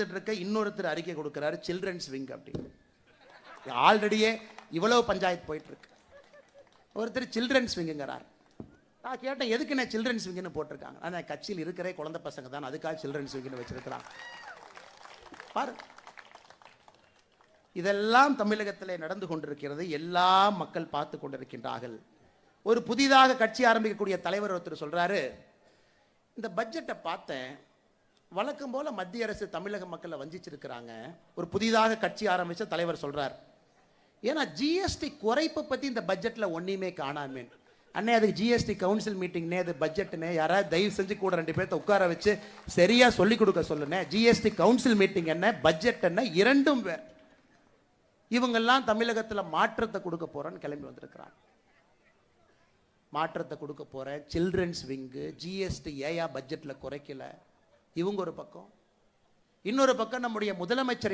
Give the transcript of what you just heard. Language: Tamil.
இருக்க இன்னொருத்தர் அறிக்கை கொடுக்கிறாரு சில்ட்ரன்ஸ் விங் அப்படின்னு. ஆல்ரெடியே இவ்வளவு பஞ்சாயத்து போயிட்டு இருக்கு. ஒருத்தர் சில்ட்ரன்ஸ் விங்குங்கிறார். நான் கேட்டேன் எதுக்கு நான் சில்ட்ரன்ஸ் விங்குன்னு போட்டிருக்காங்க. ஆனால் கட்சியில் இருக்கிற குழந்தை பசங்க தான், அதுக்காக சில்ட்ரன்ஸ் விங்குன்னு வச்சிருக்கிறாங்க. பாரு, இதெல்லாம் தமிழகத்தில் நடந்து கொண்டிருக்கிறது. எல்லா மக்கள் பார்த்து கொண்டிருக்கின்றார்கள். ஒரு புதிதாக கட்சி ஆரம்பிக்கக்கூடிய தலைவர் ஒருத்தர் சொல்றாரு, இந்த பட்ஜெட்டை பார்த்தேன், வழக்கம் போல மத்திய அரசு தமிழக மக்களை வஞ்சிச்சிருக்கிறாங்க. ஒரு புதிதாக கட்சி ஆரம்பிச்ச தலைவர் சொல்றார், ஏன்னா ஜிஎஸ்டி குறைப்பை பத்தி இந்த பட்ஜெட்ல ஒன்னையுமே காணாமே. அண்ணே அதுக்கு ஜிஎஸ்டி கவுன்சில் மீட்டிங்னே, அது பட்ஜெட்னே, யாராவது தயவு செஞ்சு கூட 2 பேர்த்த உட்கார வச்சு சரியா சொல்லி கொடுக்க சொல்லுனே. ஜிஎஸ்டி கவுன்சில் மீட்டிங் என்ன, பட்ஜெட் என்ன, இரண்டும் வேறு. இவங்கெல்லாம் தமிழகத்தில் மாற்றத்தை கொடுக்க போறேன்னு கிளம்பி வந்திருக்கிறாங்க. மாற்றத்தை கொடுக்க போறேன், சில்ட்ரன்ஸ் விங்கு, ஜிஎஸ்டி ஏயா பட்ஜெட்ல குறைக்கல. இவங்க ஒரு பக்கம். இன்னொரு பக்கம் நம்முடைய முதலமைச்சரை